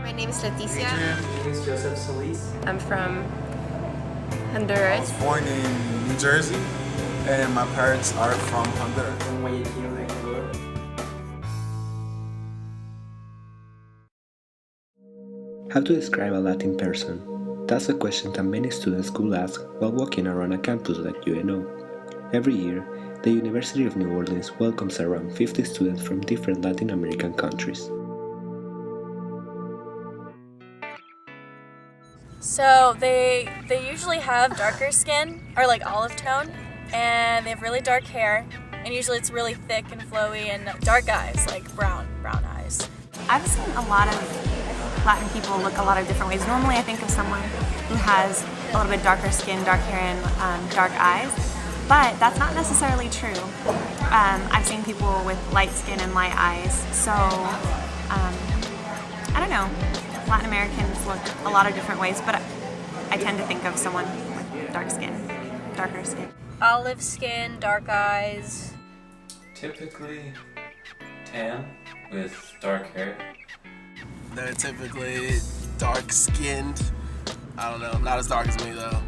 My name is Leticia. My name is Joseph Solis. I'm from I Honduras. was born in New Jersey, and my parents are from Honduras. From Guayaquil, Ecuador. How to describe a Latin person? That's a question that many students could ask while walking around a campus like UNO. Every year, the University of New Orleans welcomes around 50 students from different Latin American countries. So they usually have darker skin, or like olive tone, and they have really dark hair, and usually it's really thick and flowy, and dark eyes, like brown eyes. I've seen a lot of Latin people look a lot of different ways. Normally I think of someone who has a little bit darker skin, dark hair, and dark eyes, but that's not necessarily true. I've seen people with light skin and light eyes, so I don't know. Latin Americans look a lot of different ways, but I tend to think of someone with dark skin, darker skin. Olive skin, dark eyes. Typically tan with dark hair. They're typically dark-skinned. I don't know, not as dark as me though,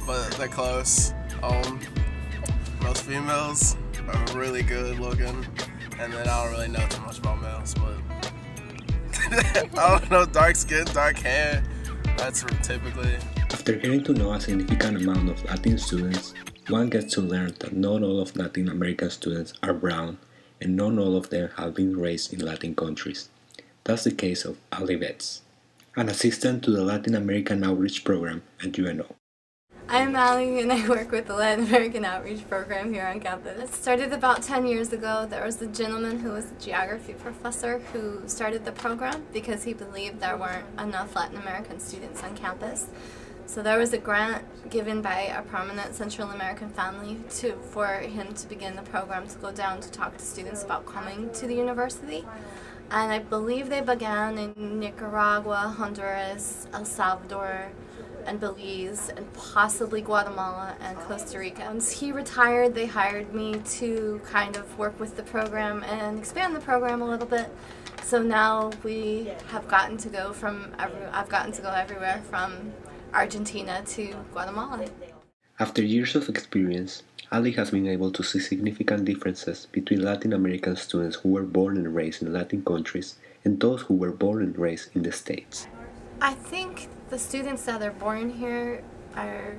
but they're close. Most females are really good looking, and then I don't really know too much about males, but I don't know, dark skin, dark hair, that's typically. After getting to know a significant amount of Latin students, one gets to learn that not all of Latin American students are brown, and not all of them have been raised in Latin countries. That's the case of Ali Betts, an assistant to the Latin American Outreach Program at UNO. I'm Ali and I work with the Latin American Outreach Program here on campus. It started about 10 years ago. There was a gentleman who was a geography professor who started the program because he believed there weren't enough Latin American students on campus. So there was a grant given by a prominent Central American family for him to begin the program to go down to talk to students about coming to the university. And I believe they began in Nicaragua, Honduras, El Salvador, and Belize, and possibly Guatemala and Costa Rica. Once he retired, they hired me to kind of work with the program and expand the program a little bit. So now we have gotten to go I've gotten to go everywhere from Argentina to Guatemala. After years of experience, Ali has been able to see significant differences between Latin American students who were born and raised in Latin countries and those who were born and raised in the States. I think the students that are born here are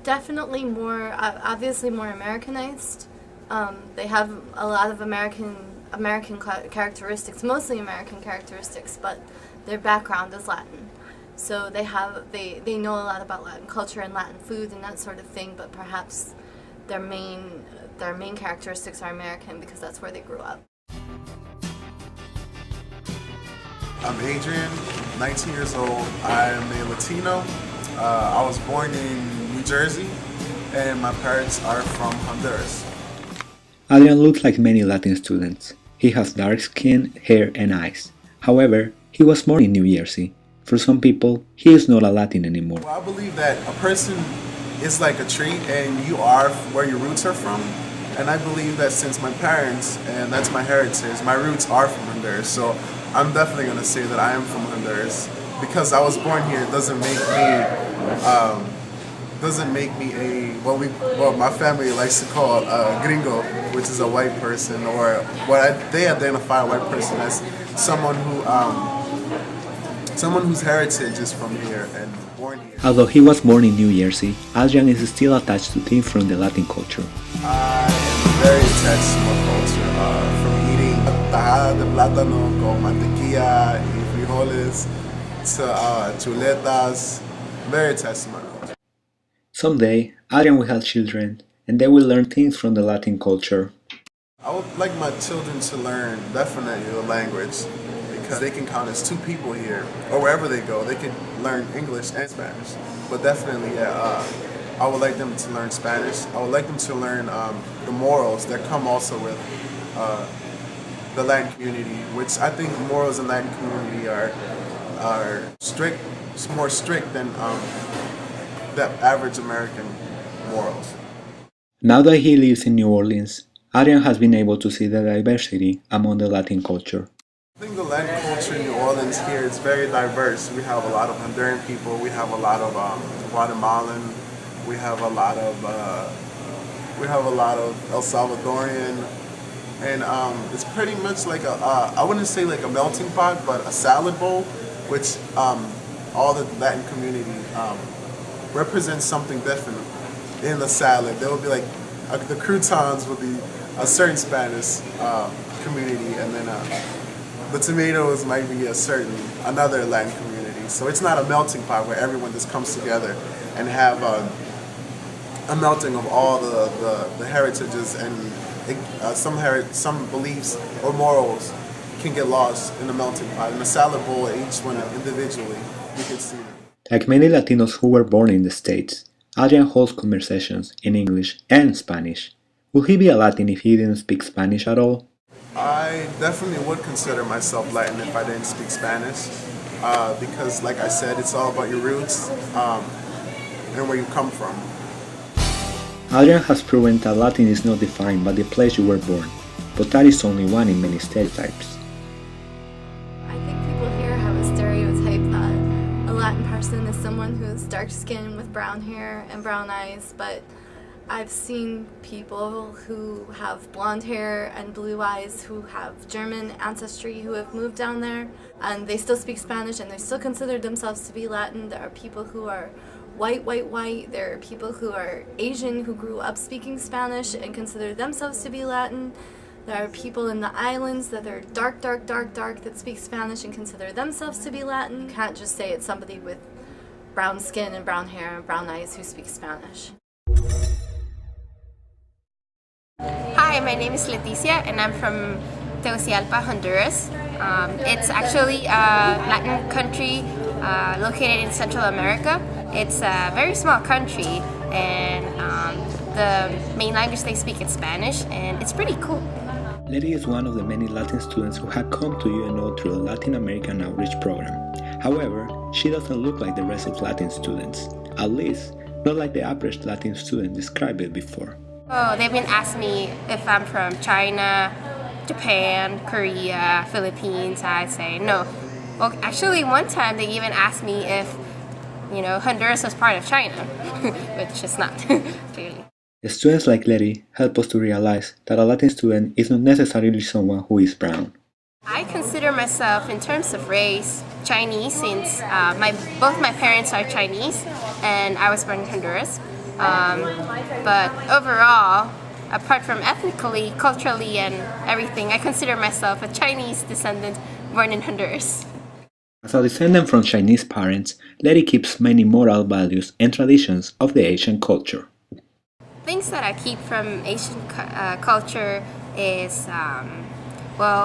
definitely obviously more Americanized. They have a lot of American characteristics, mostly American characteristics, but their background is Latin. So they know a lot about Latin culture and Latin food and that sort of thing, but perhaps their main characteristics are American because that's where they grew up. I'm Adrian, 19 years old. I'm a Latino. I was born in New Jersey, and my parents are from Honduras. Adrian looks like many Latin students. He has dark skin, hair, and eyes. However, he was born in New Jersey. For some people, he is not a Latin anymore. Well, I believe that a person is like a tree, and you are where your roots are from. And I believe that since my parents, and that's my heritage, my roots are from Honduras. So I'm definitely going to say that I am from Honduras. Because I was born here doesn't make me what my family likes to call a gringo, which is a white person, or they identify a white person as someone whose heritage is from here and born here. Although he was born in New Jersey, Adrian is still attached to things from the Latin culture. I am very attached to my culture, from eating tajada de plátano con mantequilla y frijoles to chuletas. Very attached to my culture. Someday, Adrian will have children, and they will learn things from the Latin culture. I would like my children to learn definitely the language, because they can count as two people here, or wherever they go, they can learn English and Spanish. But definitely, I would like them to learn Spanish. I would like them to learn the morals that come also with the Latin community, which I think morals in Latin community are strict, more strict than the average American morals. Now that he lives in New Orleans, Adrian has been able to see the diversity among the Latin culture. I think the Latin culture in New Orleans Latins here is very diverse. We have a lot of Honduran people. We have a lot of Guatemalan. We have a lot of El Salvadorian, and it's pretty much like I wouldn't say like a melting pot, but a salad bowl, which all the Latin community represents something different in the salad. There will be like the croutons would be a certain Spanish community, and then the tomatoes might be another Latin community. So it's not a melting pot where everyone just comes together and have a melting of all the heritages, and some beliefs or morals can get lost in the melting pot. In the salad bowl, each one individually, you can see them. Like many Latinos who were born in the States, Adrian holds conversations in English and Spanish. Would he be a Latin if he didn't speak Spanish at all? I definitely would consider myself Latin if I didn't speak Spanish, because like I said, it's all about your roots and where you come from. Adrian has proven that Latin is not defined by the place you were born, but that is only one in many stereotypes. I think people here have a stereotype that a Latin person is someone who's dark skinned with brown hair and brown eyes, but I've seen people who have blonde hair and blue eyes who have German ancestry who have moved down there, and they still speak Spanish and they still consider themselves to be Latin. There are people who are white. There are people who are Asian who grew up speaking Spanish and consider themselves to be Latin. There are people in the islands that are dark that speak Spanish and consider themselves to be Latin. You can't just say it's somebody with brown skin and brown hair and brown eyes who speaks Spanish. Hi, my name is Leticia and I'm from Tegucigalpa, Honduras. It's actually a Latin country located in Central America. It's a very small country, and the main language they speak is Spanish, and it's pretty cool. Letty is one of the many Latin students who had come to UNO through the Latin American Outreach Program. However, she doesn't look like the rest of Latin students, at least not like the average Latin student described it before. Oh, they've been asking me if I'm from China, Japan, Korea, Philippines. I say no. Well, actually, one time they even asked me if, Honduras was part of China, which is not, clearly. The students like Letty help us to realize that a Latin student is not necessarily someone who is brown. I consider myself, in terms of race, Chinese, since both my parents are Chinese, and I was born in Honduras. But overall, apart from ethnically, culturally, and everything, I consider myself a Chinese descendant born in Honduras. As a descendant from Chinese parents, Letty keeps many moral values and traditions of the Asian culture. Things that I keep from Asian culture is,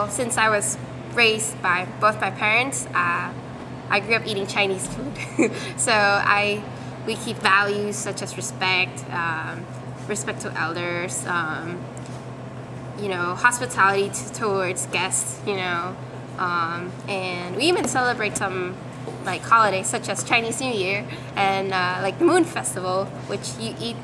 since I was raised by both my parents, I grew up eating Chinese food. So we keep values such as respect, respect to elders, hospitality towards guests, and we even celebrate some holidays such as Chinese New Year and the Moon Festival, which you eat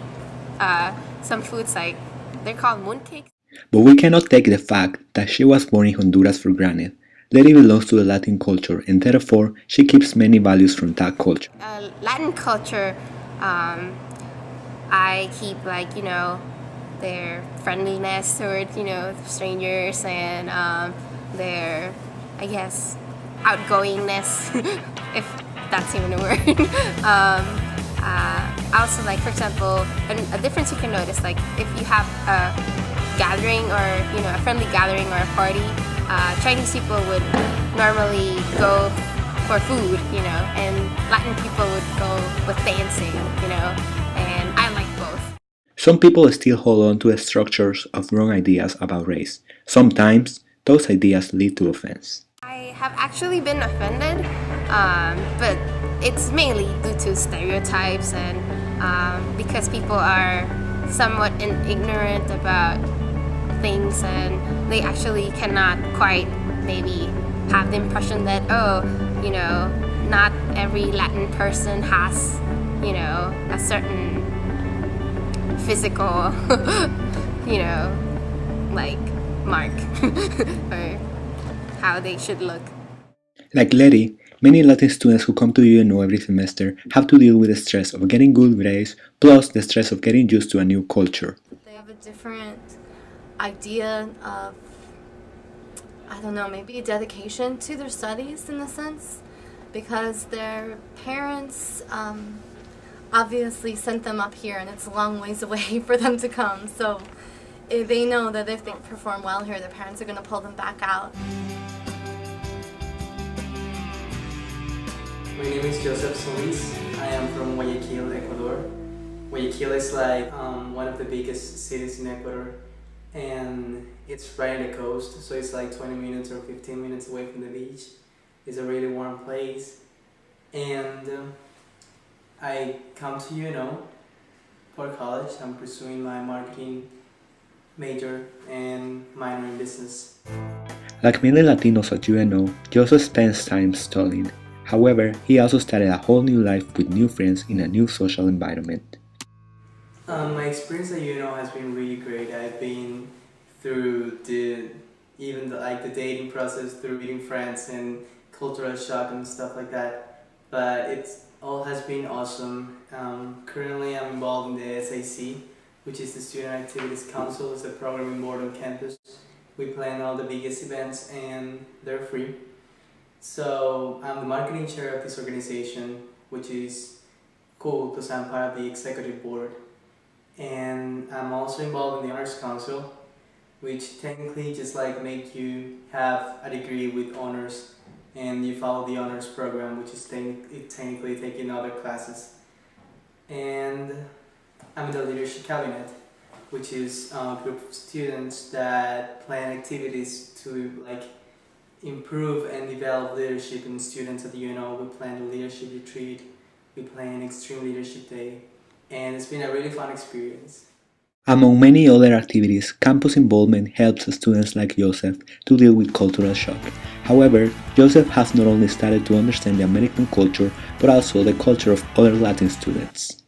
some foods they're called mooncakes. But we cannot take the fact that she was born in Honduras for granted. Letty belongs to the Latin culture, and therefore she keeps many values from that culture. Latin culture, I keep their friendliness towards strangers, and their, I guess, outgoingness, if that's even a word. Also, for example, a difference you can notice, if you have a gathering or a friendly gathering or a party, Chinese people would normally go for food, and Latin people would go with dancing, and I like both. Some people still hold on to the structures of wrong ideas about race. Sometimes those ideas lead to offense. I have actually been offended, but it's mainly due to stereotypes and because people are somewhat ignorant about things, and they actually cannot quite maybe have the impression that not every Latin person has a certain physical mark or how they should look. Like Letty, many Latin students who come to UNO every semester have to deal with the stress of getting good grades plus the stress of getting used to a new culture. They have a different idea of, I don't know, maybe dedication to their studies in a sense, because their parents obviously sent them up here and it's a long ways away for them to come. So they know that if they perform well here, their parents are going to pull them back out. My name is Joseph Solis. I am from Guayaquil, Ecuador. Guayaquil is like one of the biggest cities in Ecuador, and it's right on the coast, so it's like 20 minutes or 15 minutes away from the beach. It's a really warm place, and I come to UNO for college. I'm pursuing my marketing major and minor in business. Like many Latinos at UNO, Joseph spends time studying. However, he also started a whole new life with new friends in a new social environment. My experience at UNO has been really great. I've been through the dating process, through meeting friends and cultural shock and stuff like that. But it's all has been awesome. Currently, I'm involved in the SAC, which is the Student Activities Council. It's a programming board on campus. We plan all the biggest events and they're free. So I'm the marketing chair of this organization, which is cool because I'm part of the executive board. And I'm also involved in the Honors Council, which technically just like make you have a degree with honors and you follow the honors program, which is technically taking other classes. And I'm in the leadership cabinet, which is a group of students that plan activities to improve and develop leadership in students at the UNO. We plan a leadership retreat, we plan Extreme Leadership Day, and it's been a really fun experience. Among many other activities, campus involvement helps students like Joseph to deal with cultural shock. However, Joseph has not only started to understand the American culture, but also the culture of other Latin students.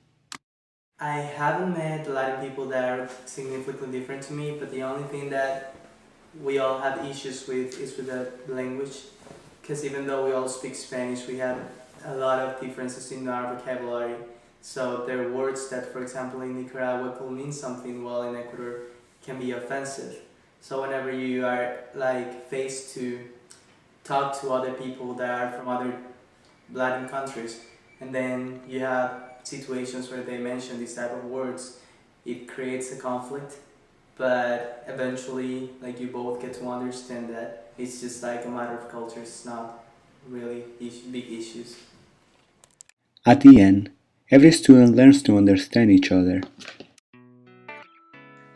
I haven't met Latin people that are significantly different to me, but the only thing that we all have issues with is with the language, because even though we all speak Spanish, we have a lot of differences in our vocabulary. So there are words that, for example, in Nicaragua could mean something, while in Ecuador can be offensive. So whenever you are faced to talk to other people that are from other Latin countries, and then you have situations where they mention these type of words, it creates a conflict. But eventually, you both get to understand that it's just a matter of culture. It's not really big issues. At the end, every student learns to understand each other.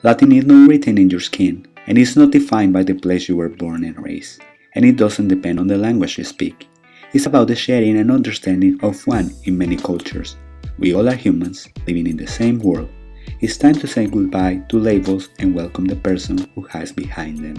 Latin is not written in your skin, and it's not defined by the place you were born and raised, and it doesn't depend on the language you speak. It's about the sharing and understanding of one in many cultures. We all are humans, living in the same world. It's time to say goodbye to labels and welcome the person who hides behind them.